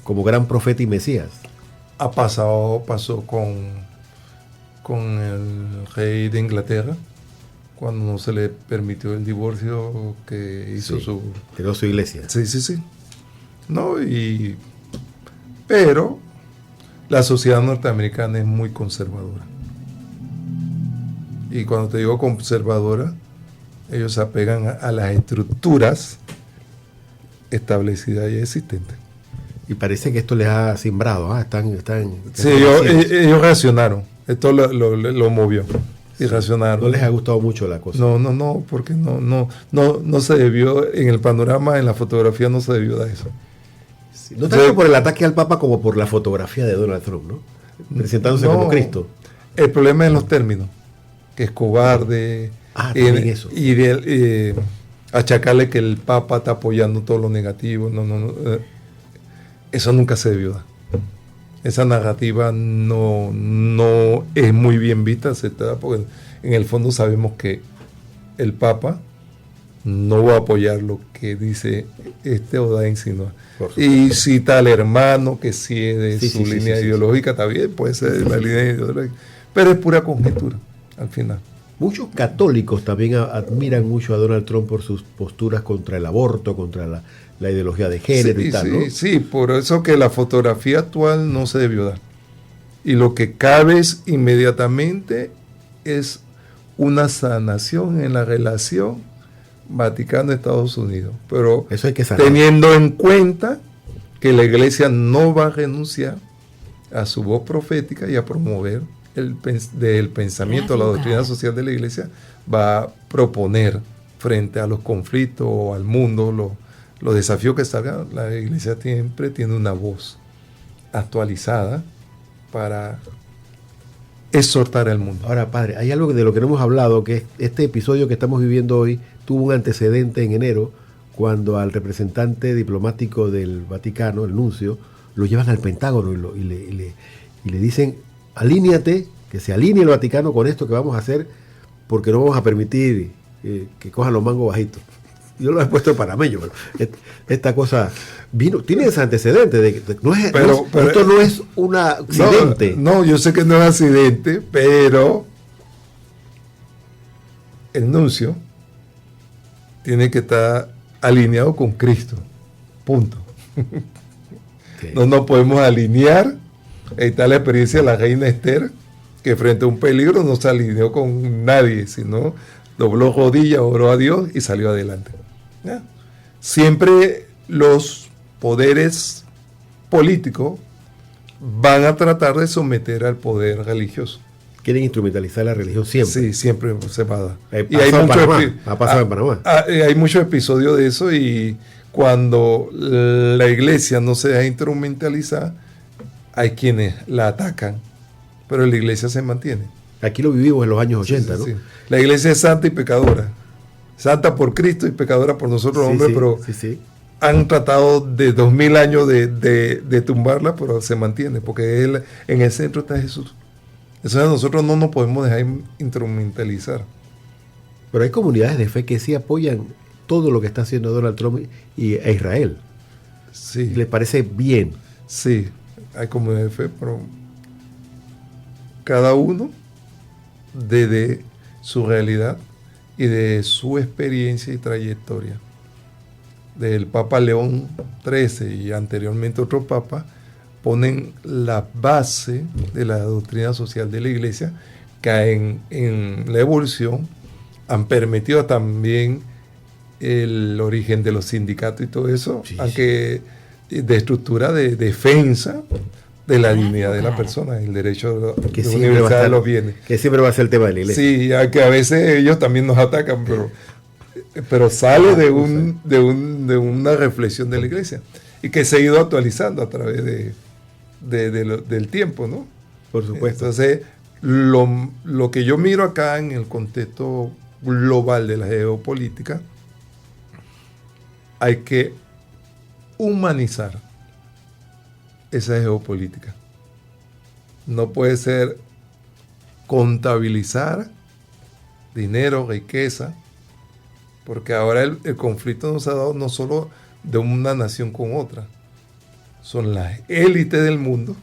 gran profeta y mesías. Pasó con el rey de Inglaterra, cuando no se le permitió el divorcio que hizo creó su iglesia. Sí. No, pero la sociedad norteamericana es muy conservadora. Y cuando te digo conservadora, ellos se apegan a las estructuras establecidas y existentes. Y parece que esto les ha simbrado, Sí, ellos reaccionaron. Esto lo movió. Y reaccionaron. No les ha gustado mucho la cosa. No, porque no se debió, en el panorama, en la fotografía no se debió dar eso. Sí, no tanto por el ataque al Papa como por la fotografía de Donald Trump, ¿no? Presentándose como Cristo. El problema es los términos. que es cobarde, eso. y achacarle que el Papa está apoyando todo lo negativo. No. Eso nunca se debió dar. Esa narrativa no es muy bien vista, aceptada, porque en el fondo sabemos que el Papa no va a apoyar lo que dice o da a insinuar. Y cita al hermano que sí es de su línea ideológica, está bien, puede ser de la línea ideológica, pero es pura conjetura al final. Muchos católicos también admiran mucho a Donald Trump por sus posturas contra el aborto, contra la ideología de género y tal, ¿no? Sí, por eso que la fotografía actual no se debió dar. Y lo que cabe inmediatamente es una sanación en la relación Vaticano-Estados Unidos. Pero eso hay que sanar, teniendo en cuenta que la Iglesia no va a renunciar a su voz profética y a promover del pensamiento, la doctrina social de la Iglesia, va a proponer frente a los conflictos o al mundo, los desafíos que salgan. La Iglesia siempre tiene una voz actualizada para exhortar al mundo. Ahora, padre, hay algo de lo que no hemos hablado, que este episodio que estamos viviendo hoy tuvo un antecedente en enero, cuando al representante diplomático del Vaticano, el nuncio, lo llevan al Pentágono y le dicen: alíñate, que se alinee el Vaticano con esto que vamos a hacer, porque no vamos a permitir que cojan los mangos bajitos. Yo lo he puesto panameño, pero esta cosa tiene ese antecedente esto no es un accidente. No, yo sé que no es accidente, pero el nuncio tiene que estar alineado con Cristo. Punto. Okay. No nos podemos alinear. Ahí está la experiencia de la reina Esther, que frente a un peligro no se alineó con nadie, sino dobló rodillas, oró a Dios y salió adelante. ¿Ya? Siempre los poderes políticos van a tratar de someter al poder religioso. Quieren instrumentalizar la religión siempre. Sí, siempre se va a dar. Ha pasado en Panamá. Hay muchos episodios de eso, y cuando la iglesia no se deja instrumentalizar, hay quienes la atacan, pero la iglesia se mantiene. Aquí lo vivimos en los años 80, ¿no? Sí. La iglesia es santa y pecadora. Santa por Cristo y pecadora por nosotros, hombres, pero han tratado de 2000 años de tumbarla, pero se mantiene, porque en el centro está Jesús. Entonces nosotros no nos podemos dejar instrumentalizar. Pero hay comunidades de fe que sí apoyan todo lo que está haciendo Donald Trump e Israel. Sí. ¿Les parece bien? Sí, hay comunidades de fe, pero cada uno desde su realidad y de su experiencia y trayectoria. Del Papa León XIII y anteriormente otro papa ponen la base de la doctrina social de la Iglesia, que en la evolución han permitido también el origen de los sindicatos y todo eso, aunque de estructura de defensa de la dignidad de la persona, el derecho que de universal de los bienes. Que siempre va a ser el tema de la Iglesia. Sí, aunque a veces ellos también nos atacan, pero sale de una reflexión de la Iglesia, y que se ha ido actualizando a través del tiempo, ¿no? Por supuesto. Entonces, lo que yo miro acá en el contexto global de la geopolítica, hay que humanizar esa geopolítica. No puede ser contabilizar dinero, riqueza, porque ahora el conflicto nos ha dado no solo de una nación con otra, son las élites del mundo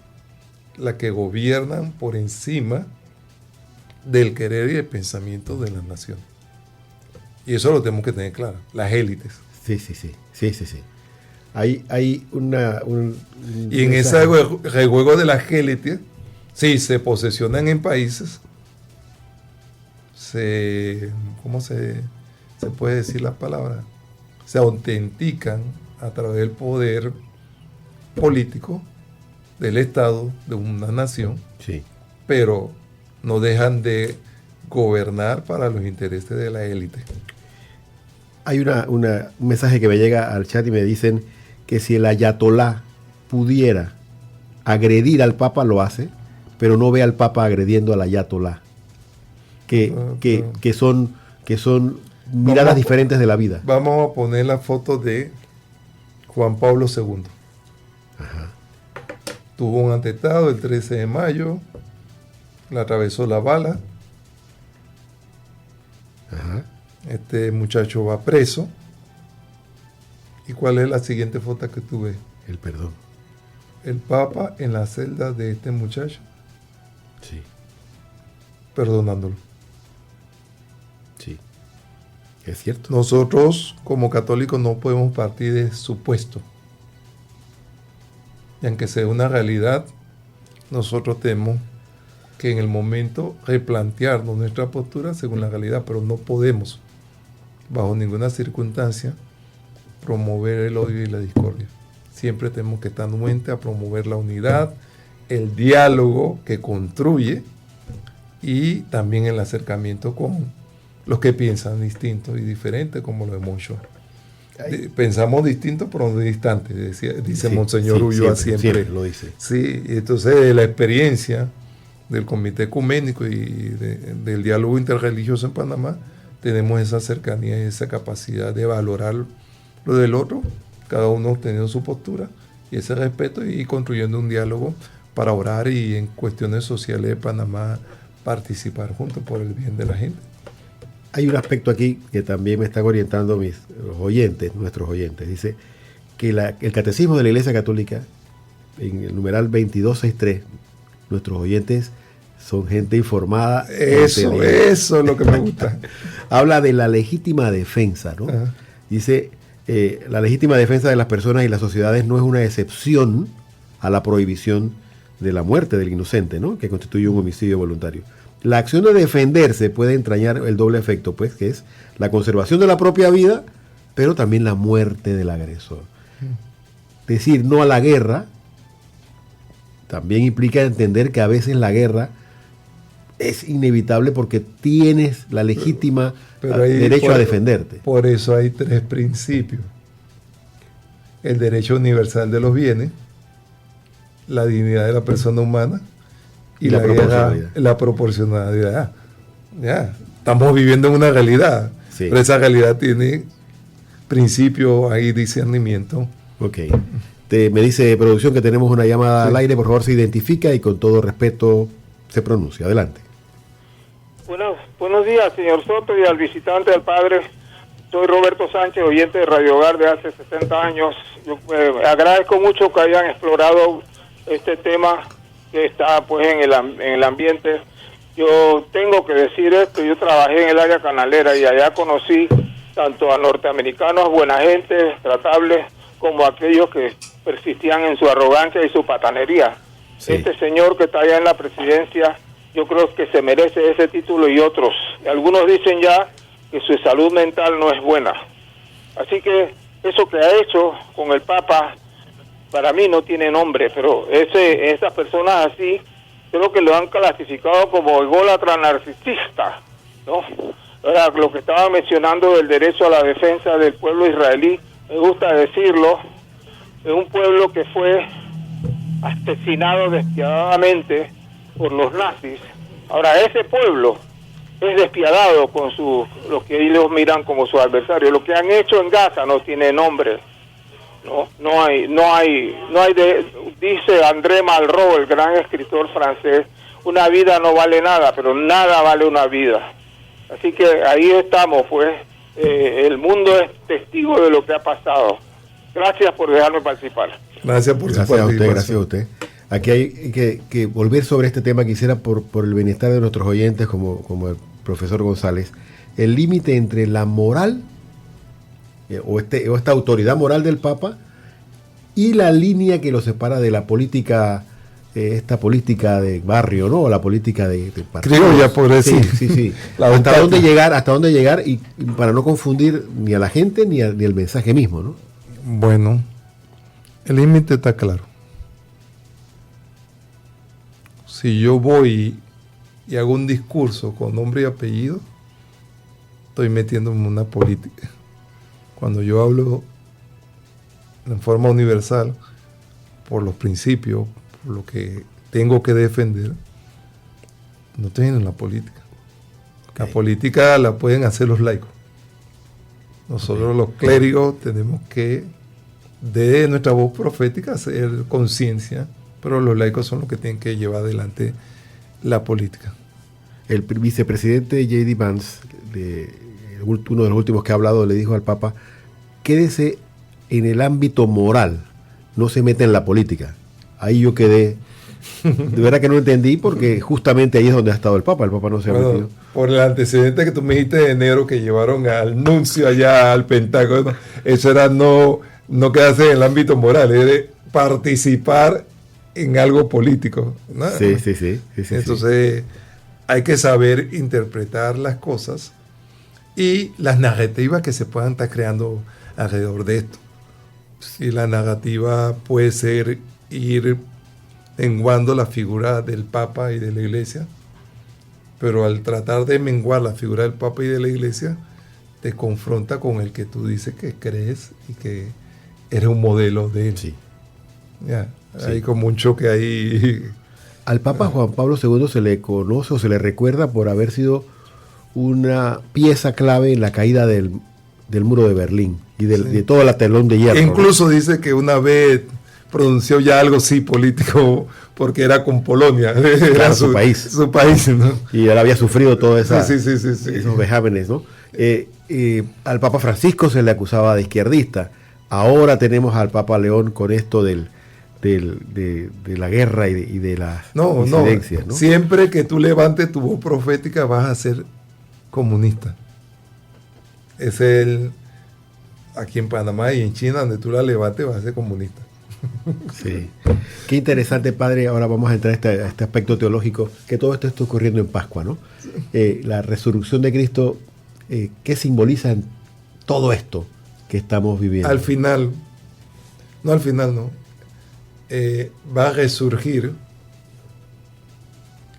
las que gobiernan por encima del querer y el pensamiento de la nación. Y eso lo tenemos que tener claro, las élites. Sí. Hay y en ese rejuego de las élites, sí, se posesionan en países, ¿cómo se puede decir la palabra? Se autentican a través del poder político del Estado, de una nación, pero no dejan de gobernar para los intereses de la élite. Hay un mensaje que me llega al chat y me dicen que si el ayatolá pudiera agredir al Papa, lo hace, pero no ve al Papa agrediendo al ayatolá. que son miradas diferentes de la vida. Vamos a poner la foto de Juan Pablo II. Ajá. Tuvo un atentado el 13 de mayo, le atravesó la bala. Ajá. Este muchacho va preso. ¿Y cuál es la siguiente foto que tú ves? El perdón. El Papa en la celda de este muchacho. Sí. Perdonándolo. Sí. Es cierto. Nosotros, como católicos, no podemos partir de supuesto. Y aunque sea una realidad, nosotros tenemos que en el momento replantearnos nuestra postura según la realidad, pero no podemos, bajo ninguna circunstancia, promover el odio y la discordia. Siempre tenemos que estar anuentes a promover la unidad, el diálogo que construye y también el acercamiento con los que piensan distinto y diferente, como lo hemos hecho. Pensamos distinto, pero no distante, dice Monseñor Ulloa siempre lo dice. Sí, entonces la experiencia del Comité Ecuménico y del diálogo interreligioso en Panamá, tenemos esa cercanía y esa capacidad de valorar lo del otro, cada uno teniendo su postura y ese respeto y construyendo un diálogo para orar y en cuestiones sociales de Panamá participar juntos por el bien de la gente. Hay un aspecto aquí que también me están orientando nuestros oyentes. Dice que el Catecismo de la Iglesia Católica, en el numeral 2263, nuestros oyentes son gente informada. Eso es lo que me gusta. Habla de la legítima defensa, ¿no? Ajá. Dice, la legítima defensa de las personas y las sociedades no es una excepción a la prohibición de la muerte del inocente, ¿no? Que constituye un homicidio voluntario. La acción de defenderse puede entrañar el doble efecto, pues, que es la conservación de la propia vida, pero también la muerte del agresor. Decir no a la guerra también implica entender que a veces la guerra es inevitable porque tienes la legítima derecho a defenderte. Por eso hay 3 principios. El derecho universal de los bienes, la dignidad de la persona humana y la proporcionalidad. Ya, estamos viviendo en una realidad, sí. Pero esa realidad tiene principios, hay discernimiento. Ok. Me dice producción que tenemos una llamada al aire, por favor se identifica y con todo respeto se pronuncia. Adelante. Buenos días, señor Soto, y al visitante, al padre. Soy Roberto Sánchez, oyente de Radio Hogar de hace 60 años. Yo agradezco mucho que hayan explorado este tema que está pues en el ambiente. Yo tengo que decir esto, yo trabajé en el área canalera y allá conocí tanto a norteamericanos buena gente, tratables, como aquellos que persistían en su arrogancia y su patanería. Sí. Este señor que está allá en la presidencia, yo creo que se merece ese título y otros. Algunos dicen ya que su salud mental no es buena. Así que eso que ha hecho con el Papa, para mí no tiene nombre, pero esas personas así, creo que lo han clasificado como ególatra narcisista, ¿no? Ahora, lo que estaba mencionando del derecho a la defensa del pueblo israelí, me gusta decirlo, es un pueblo que fue asesinado despiadadamente por los nazis. Ahora, ese pueblo es despiadado con lo que ellos miran como su adversario. Lo que han hecho en Gaza no tiene nombre. No hay dice André Malraux, el gran escritor francés, una vida no vale nada, pero nada vale una vida. Así que ahí estamos, pues, el mundo es testigo de lo que ha pasado. Gracias por dejarme participar. Gracias por su participación. Gracias a usted. Aquí hay que volver sobre este tema, quisiera por el bienestar de nuestros oyentes, como el profesor González, el límite entre la moral o esta autoridad moral del Papa y la línea que lo separa de la política, esta política de barrio, ¿no? O la política de partidos. Criolla, por decir. Sí. ¿Hasta dónde llegar y para no confundir ni a la gente ni el mensaje mismo, ¿no? Bueno, el límite está claro. Si yo voy y hago un discurso con nombre y apellido, estoy metiéndome en una política. Cuando yo hablo en forma universal, por los principios, por lo que tengo que defender, no estoy en la política. La política la pueden hacer los laicos. Nosotros los clérigos tenemos que, de nuestra voz profética, hacer conciencia, pero los laicos son los que tienen que llevar adelante la política. El vicepresidente J.D. Vance, uno de los últimos que ha hablado, le dijo al Papa, quédese en el ámbito moral, no se meta en la política. Ahí yo quedé, de verdad que no entendí, porque justamente ahí es donde ha estado el Papa no se ha metido. Por el antecedente que tú me dijiste de enero, que llevaron al nuncio allá al Pentágono, eso era no quedarse en el ámbito moral, era participar en algo político, ¿no? Sí. Entonces hay que saber interpretar las cosas y las narrativas que se puedan estar creando alrededor de esto. Si la narrativa puede ser ir menguando la figura del Papa y de la Iglesia, pero al tratar de menguar la figura del Papa y de la Iglesia, te confronta con el que tú dices que crees y que eres un modelo de él. Sí. Ya, hay como un choque ahí. Al Papa Juan Pablo II se le conoce o se le recuerda por haber sido una pieza clave en la caída del muro de Berlín y de todo el telón de hierro. Incluso dice que una vez pronunció ya algo sí político porque era con Polonia, era su país. Su país, ¿no? Y él había sufrido todos esos sí. vejámenes, ¿no? Al Papa Francisco se le acusaba de izquierdista. Ahora tenemos al Papa León con esto de la guerra y de las disidencias, ¿no? Siempre que tú levantes tu voz profética vas a ser comunista. Es aquí en Panamá y en China, donde tú la levantes vas a ser comunista. Sí. Qué interesante, padre. Ahora vamos a entrar a este aspecto teológico, que todo esto está ocurriendo en Pascua, ¿no? La resurrección de Cristo, ¿qué simboliza en todo esto que estamos viviendo? Al final no, va a resurgir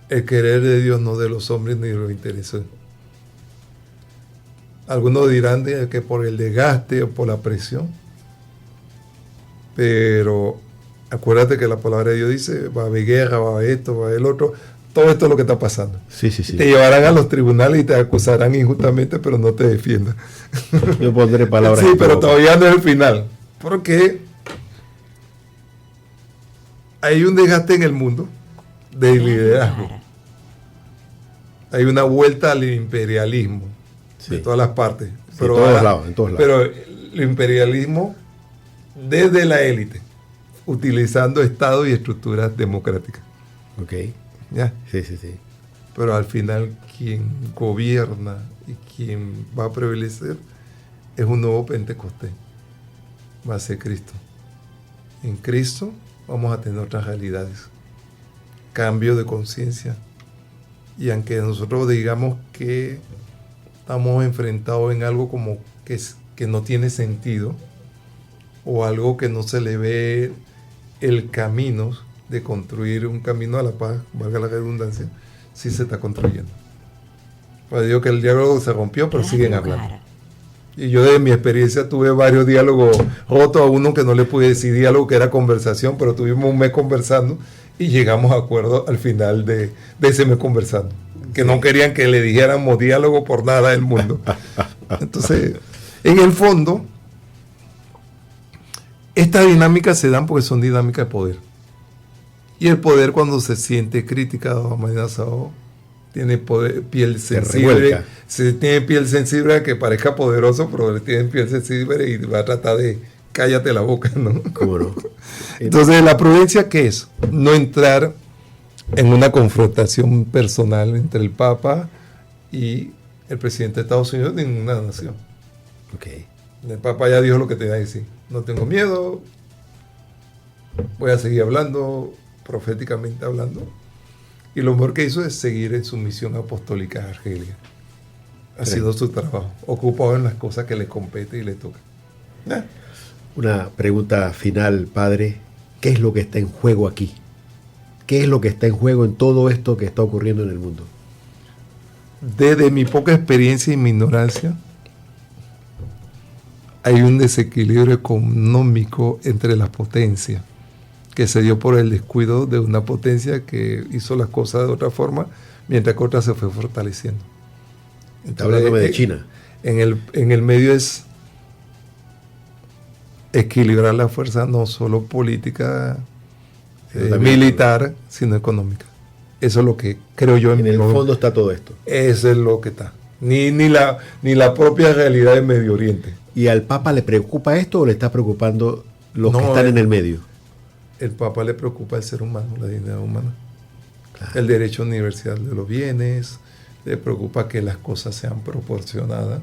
el querer de Dios, no de los hombres ni de los intereses. Algunos dirán que por el desgaste o por la presión, pero acuérdate que la palabra de Dios dice, va a haber guerra, va a haber esto, va a haber el otro, todo esto es lo que está pasando. Sí. Te llevarán a los tribunales y te acusarán injustamente, pero no te defiendan. Yo pondré palabras. Sí, pero todavía no es el final, porque hay un desgaste en el mundo de liderazgo. Hay una vuelta al imperialismo de todas las partes. Pero, en todos lados. Pero el imperialismo desde la élite, utilizando estados y estructuras democráticas. Ok. ¿Ya? Sí. Pero al final quien gobierna y quien va a prevalecer es un nuevo Pentecostés. Va a ser Cristo. En Cristo vamos a tener otras realidades. Cambio de conciencia. Y aunque nosotros digamos que estamos enfrentados en algo como que no tiene sentido, o algo que no se le ve el camino de construir un camino a la paz, valga la redundancia, sí se está construyendo. Pues digo que el diálogo se rompió, pero siguen hablando. Y yo de mi experiencia tuve varios diálogos rotos, a uno que no le pude decir diálogo, que era conversación, pero tuvimos un mes conversando y llegamos a acuerdo al final de ese mes conversando. Que no querían que le dijéramos diálogo por nada del mundo. Entonces, en el fondo, estas dinámicas se dan porque son dinámicas de poder. Y el poder, cuando se siente criticado o amenazado, tiene piel sensible. Tiene piel sensible que parezca poderoso, pero tiene piel sensible y va a tratar de cállate la boca, ¿no? ¿Cómo no? Entonces, la prudencia, ¿qué es? No entrar en una confrontación personal entre el Papa y el presidente de Estados Unidos de ninguna nación. Okay. El Papa ya dijo lo que te va a decir. No tengo miedo, voy a seguir hablando, proféticamente hablando. Y lo mejor que hizo es seguir en su misión apostólica a Argelia. Ha sido su trabajo, ocupado en las cosas que le compete y le toca. Una pregunta final, padre. ¿Qué es lo que está en juego aquí? ¿Qué es lo que está en juego en todo esto que está ocurriendo en el mundo? Desde mi poca experiencia y mi ignorancia, hay un desequilibrio económico entre las potencias que se dio por el descuido de una potencia que hizo las cosas de otra forma, mientras que otra se fue fortaleciendo. Está hablando de China. En el medio es equilibrar la fuerza, no solo política, militar, sino económica. Eso es lo que creo yo. En el fondo está todo esto. Eso es lo que está. Ni la propia realidad del Medio Oriente. ¿Y al Papa le preocupa esto o le está preocupando los que están en el medio? El Papa le preocupa el ser humano, la dignidad humana. Claro. El derecho universal de los bienes, le preocupa que las cosas sean proporcionadas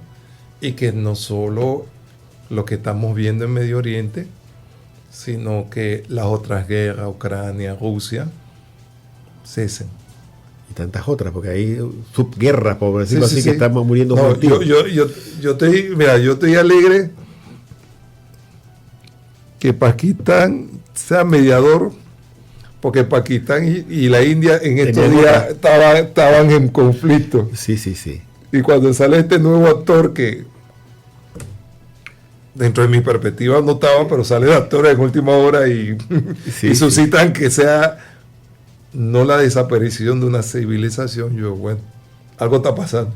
y que no solo lo que estamos viendo en Medio Oriente, sino que las otras guerras, Ucrania, Rusia, cesen. Y tantas otras, porque hay subguerras, por decirlo así, sí. que estamos muriendo. No, yo estoy alegre que Pakistán sea mediador, porque Pakistán y la India en estos días estaban en conflicto. Sí. Y cuando sale este nuevo actor que dentro de mi perspectiva no estaba, pero sale de actor en última hora y suscitan que sea no la desaparición de una civilización. Bueno, algo está pasando.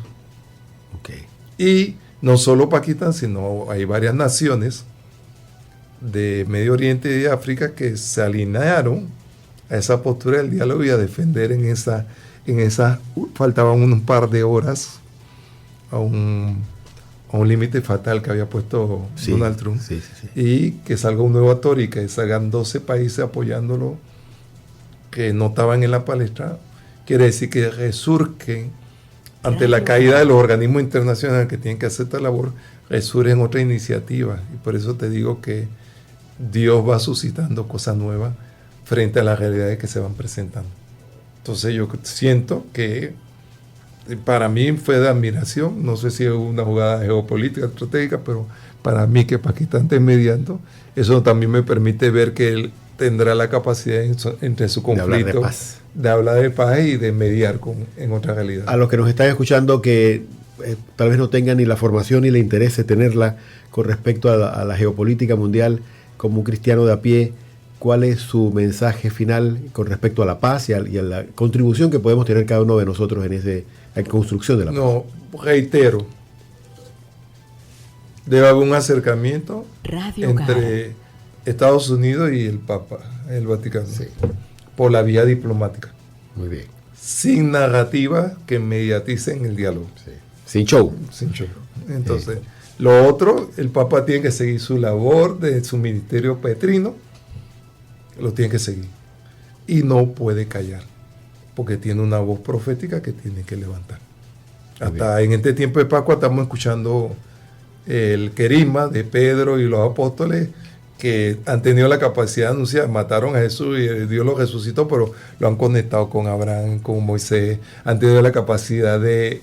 Okay. Y no solo Pakistán, sino hay varias naciones de Medio Oriente y de África que se alinearon a esa postura del diálogo y a defender en esa faltaban un par de horas a un límite fatal que había puesto Donald Trump, y que salga un nuevo actor y que salgan 12 países apoyándolo que no estaban en la palestra. Quiere decir que resurgen ante la caída de los organismos internacionales que tienen que hacer esta labor, resurgen otra iniciativa, y por eso te digo que Dios va suscitando cosas nuevas frente a las realidades que se van presentando. Entonces yo siento que para mí fue de admiración, no sé si es una jugada geopolítica, estratégica, pero para mí que Pakistán esté mediando, eso también me permite ver que él tendrá la capacidad entre su conflicto de hablar de paz y de mediar en otra realidad. A los que nos están escuchando que tal vez no tengan ni la formación ni le interese tenerla con respecto a la geopolítica mundial, como un cristiano de a pie, ¿cuál es su mensaje final con respecto a la paz y a la contribución que podemos tener cada uno de nosotros en la construcción de la paz? No, reitero, debe haber un acercamiento entre Estados Unidos y el Papa, el Vaticano, por la vía diplomática. Muy bien. Sin narrativa que mediaticen el diálogo. Sin show. Sin show. Entonces, lo otro, el Papa tiene que seguir su labor de su ministerio petrino, lo tiene que seguir. Y no puede callar, porque tiene una voz profética que tiene que levantar. Hasta en este tiempo de Pascua estamos escuchando el querigma de Pedro y los apóstoles que han tenido la capacidad de anunciar, mataron a Jesús y Dios lo resucitó, pero lo han conectado con Abraham, con Moisés, han tenido la capacidad de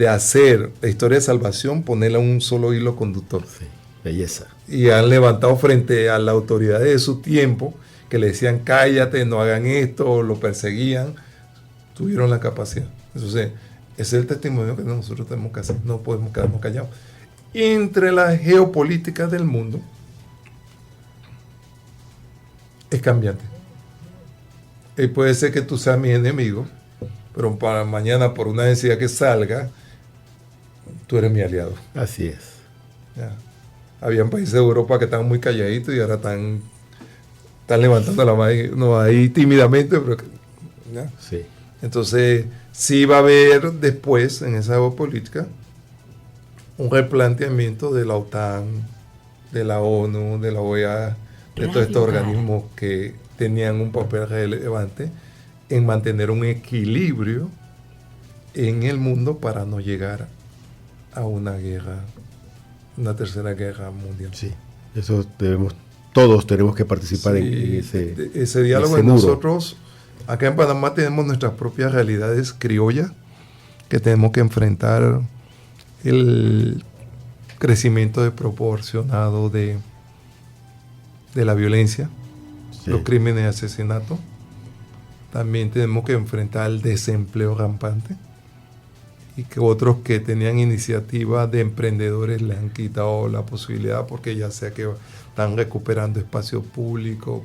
hacer la historia de salvación, ponerla en un solo hilo conductor. Sí, belleza. Y han levantado frente a la autoridad de su tiempo, que le decían cállate, no hagan esto, lo perseguían, tuvieron la capacidad. Entonces, ese es el testimonio que nosotros tenemos que hacer, no podemos quedarnos callados. Entre las geopolíticas del mundo, es cambiante. Y puede ser que tú seas mi enemigo, pero para mañana, por una necesidad que salga, tú eres mi aliado. Así es. Ya. Habían países de Europa que estaban muy calladitos y ahora están levantando la mano ahí tímidamente, pero ¿ya? Sí. Entonces, sí va a haber después, en esa geopolítica, un replanteamiento de la OTAN, de la ONU, de la OEA, de todos estos organismos que tenían un papel relevante en mantener un equilibrio en el mundo para no llegar a una guerra, una tercera guerra mundial. Sí, eso todos tenemos que participar en ese diálogo. Nosotros acá en Panamá tenemos nuestras propias realidades criollas que tenemos que enfrentar, el crecimiento desproporcionado de la violencia, los crímenes de asesinato. También tenemos que enfrentar el desempleo rampante, y que otros que tenían iniciativas de emprendedores le han quitado la posibilidad, porque ya sea que están recuperando espacio público,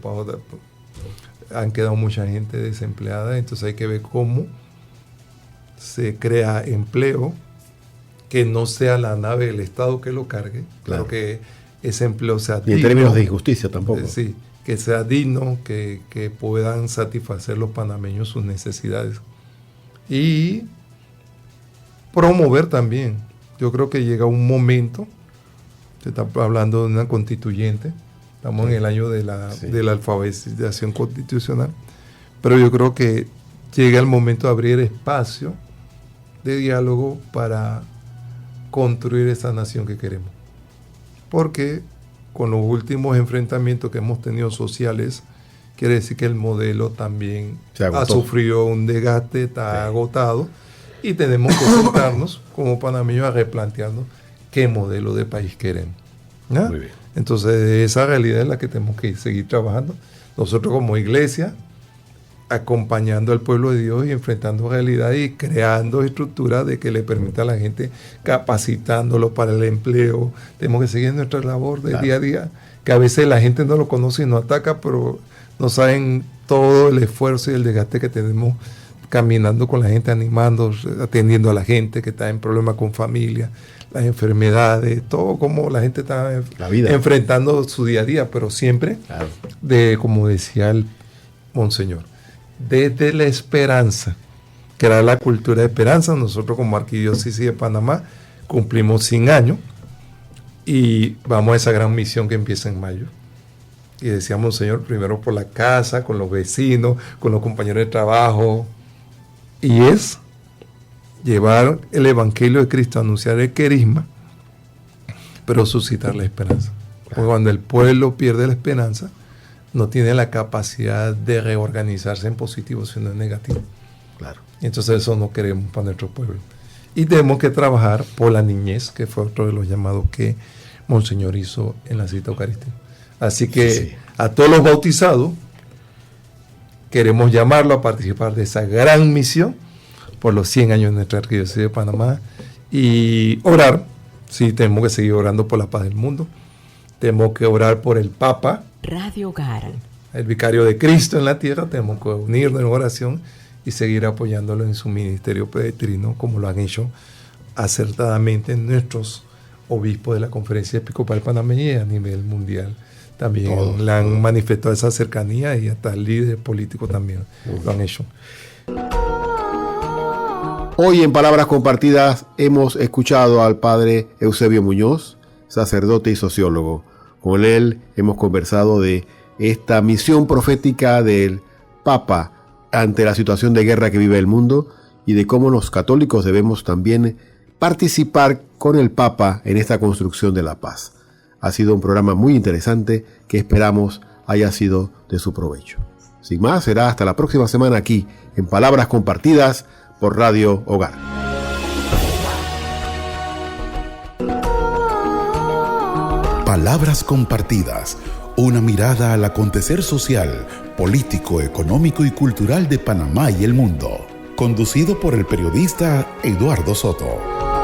han quedado mucha gente desempleada. Entonces hay que ver cómo se crea empleo que no sea la nave del Estado que lo cargue, claro, que ese empleo sea digno. Y en términos de injusticia tampoco. Sí, que sea digno, que puedan satisfacer los panameños sus necesidades. Y promover también. Yo creo que llega un momento, se está hablando de una constituyente, estamos en el año de la alfabetización constitucional, pero yo creo que llega el momento de abrir espacio de diálogo para construir esa nación que queremos. Porque con los últimos enfrentamientos que hemos tenido sociales, quiere decir que el modelo también ha sufrido un desgaste, está agotado, y tenemos que sentarnos como panameños a replantearnos qué modelo de país queremos. ¿Ya? Muy bien. Entonces, esa realidad es la que tenemos que seguir trabajando. Nosotros como iglesia, acompañando al pueblo de Dios y enfrentando realidades y creando estructuras de que le permita a la gente, capacitándolo para el empleo. Tenemos que seguir nuestra labor de día a día, que a veces la gente no lo conoce y nos ataca, pero no saben todo el esfuerzo y el desgaste que tenemos caminando con la gente, animando, atendiendo a la gente que está en problemas con familia, las enfermedades, todo como la gente está enfrentando su día a día, pero siempre, como decía el Monseñor, desde la esperanza, que era la cultura de esperanza. Nosotros como Arquidiócesis de Panamá cumplimos 100 años y vamos a esa gran misión que empieza en mayo. Y decíamos, Señor, primero por la casa, con los vecinos, con los compañeros de trabajo, y es llevar el Evangelio de Cristo, anunciar el querisma, pero suscitar la esperanza. Porque cuando el pueblo pierde la esperanza, no tiene la capacidad de reorganizarse en positivo, sino en negativo. Claro. Y entonces eso no queremos para nuestro pueblo. Y tenemos que trabajar por la niñez, que fue otro de los llamados que Monseñor hizo en la cita eucarística. Así que a todos los bautizados queremos llamarlo a participar de esa gran misión por los 100 años de nuestra Arquidiócesis de Panamá y orar. Sí, tenemos que seguir orando por la paz del mundo. Tenemos que orar por el Papa, Radio Hogar, el vicario de Cristo en la tierra. Tenemos que unirnos en oración y seguir apoyándolo en su ministerio peregrino, como lo han hecho acertadamente nuestros obispos de la Conferencia Episcopal Panameña y a nivel mundial. También le han manifestado esa cercanía y hasta líderes políticos también lo han hecho. Hoy en Palabras Compartidas hemos escuchado al padre Eusebio Muñoz, sacerdote y sociólogo. Con él hemos conversado de esta misión profética del Papa ante la situación de guerra que vive el mundo y de cómo los católicos debemos también participar con el Papa en esta construcción de la paz. Ha sido un programa muy interesante que esperamos haya sido de su provecho. Sin más, será hasta la próxima semana aquí en Palabras Compartidas por Radio Hogar. Palabras Compartidas, una mirada al acontecer social, político, económico y cultural de Panamá y el mundo. Conducido por el periodista Eduardo Soto.